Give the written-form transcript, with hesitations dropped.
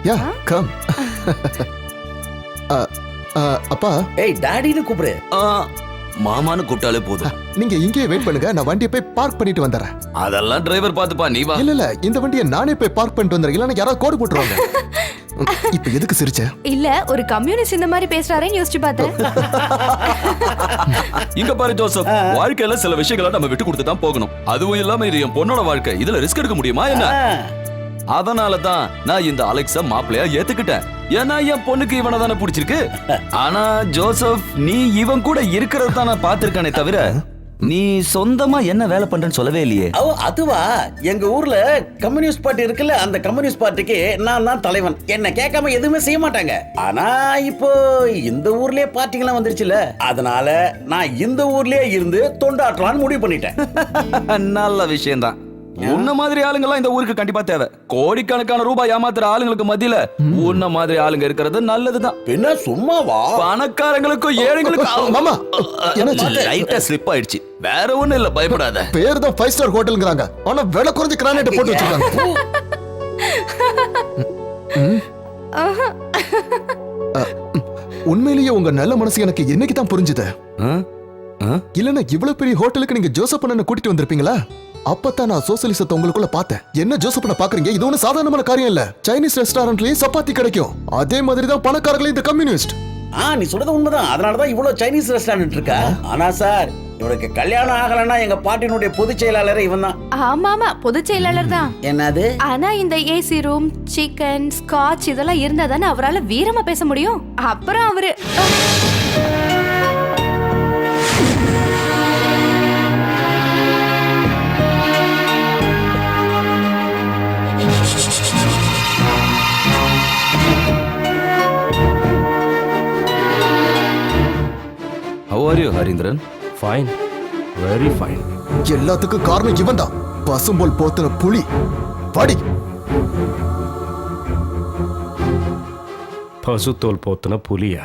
யா come. அப்பா ஏய் டாடின்னு கூப்பிடு. மாமான்னு கூப்பிட்டாலே போதும். நீங்க இங்கேயே வெயிட் பண்ணுங்க, நான் வண்டியை போய் பார்க் பண்ணிட்டு வந்துடுறேன். அதெல்லாம் டிரைவர் பாத்துப்பா, நீ வா. இல்ல இந்த வண்டியை நானே போய் பார்க் பண்ணிட்டு வந்துடுறேன், இல்லைன்னா யாராவது கோடு போட்டுருவாங்க. இப்ப எதுக்கு சிரிச்ச? இல்ல ஒரு கம்யூனிஸ்ட் இந்த மாதிரி பேசுறாரேன்னு யோசிச்சு பார்த்தேன். இங்க பாரு ஜோசப், வாழ்க்கையில சில விஷயங்களை நம்ம விட்டு கொடுத்து தான் போகணும். அதுவும் இல்லாம இது என் பொண்ணோட வாழ்க்கை, இதுல ரிஸ்க் எடுக்க முடியுமா என்ன? அதனாலதான் நான் இந்த அலெக்ஸா மாப்பிள்ளையா ஏத்துக்கிட்டேன். ஏன்னா என் பொண்ணுக்கு இவனை தானே பிடிச்சிருக்கு. ஆனா ஜோசப், நீ இவன் கூட இருக்கிறத தான் நான் பாத்திருக்கானே தவிர நீ சொந்தமா என்ன வேலை பண்றேன்னு சொல்லவே இல்லையே. அதுவா, எங்க ஊர்ல கம்யூனிஸ்ட் பார்ட்டி இருக்குல்ல, அந்த கம்யூனிஸ்ட் பார்ட்டிக்கு நான் தான் தலைவன். என்ன கேட்காம எதுவுமே செய்ய மாட்டாங்க. ஆனா இப்போ இந்த ஊர்லயே பார்ட்டிங்கெல்லாம் வந்துருச்சுல, அதனால நான் இந்த ஊர்லயே இருந்து தொண்டாற்றலான்னு முடிவு பண்ணிட்டேன். நல்ல விஷயம்தான். உன்ன மாதிரி ஆளுங்கெல்லாம் இந்த ஊருக்கு கண்டிப்பா தேவை. கோடிக்கணக்கான ரூபாய் ஏமாத்துற ஆளுங்களுக்கு மத்தியில உன்ன மாதிரி ஆளுங்க இருக்கிறது நல்லதுதான். பின்ன சும்மாவா? பணக்காரங்களுக்கும் ஏழைங்களுக்கும் மாமா என்னாச்சு? லைட்டா ஸ்லிப் ஆயிடுச்சு, வேற ஒண்ணும் இல்ல, பயப்படாத. பேர் தான் 5 ஸ்டார் ஹோட்டல்ங்கறாங்க, ஆனா விலை குறைஞ்ச கிரானைட் போட்டு வச்சிருக்காங்க. உண்மையிலேயே உங்க நல்ல மனசு எனக்கு என்னைக்கு தான் புரிஞ்சுது. இல்லன்னா இவ்வளவு பெரிய ஹோட்டலுக்கு நீங்க ஜோசப் அண்ணனை கூட்டிட்டு வந்திருப்பீங்களா? அப்பதான் நான் சோசியலிசத்தை உங்களுக்குள்ள பார்த்தேன். என்ன ஜோசப் அண்ணா பாக்குறீங்க? இது ஒன்னும் சாதாரணமான காரியம் இல்ல. சைனீஸ் ரெஸ்டாரண்ட்லயே சப்பாத்தி கிடைக்கும், அதே மாதிரி தான் பணக்காரங்களே இந்த கம்யூனிஸ்ட். நீ சொல்றது உண்மைதான். அதனாலதான் இவ்வளவு சைனீஸ் ரெஸ்டாரண்ட் இருக்கா. ஆனா சார், இவனுக்கு கல்யாணம் ஆகலன்னா எங்க பார்ட்டினுடைய பொதுச் செயலாளர் இவன் தான். ஆமா பொதுச் செயலாளர் தான். என்னது? ஆனா இந்த ஏசி ரூம், சிக்கன், ஸ்காட்ச் இதெல்லாம் இருந்தா தானே அவரால வீரமா பேச முடியும். அப்புறம் அவரு How are you, Harindran? Fine, very fine. எல்லாத்துக்கும் காரணம் இவன் தான், பசும்போல் போத்துன புலி. பாடி பசுத்தோல் போத்துன புலியா?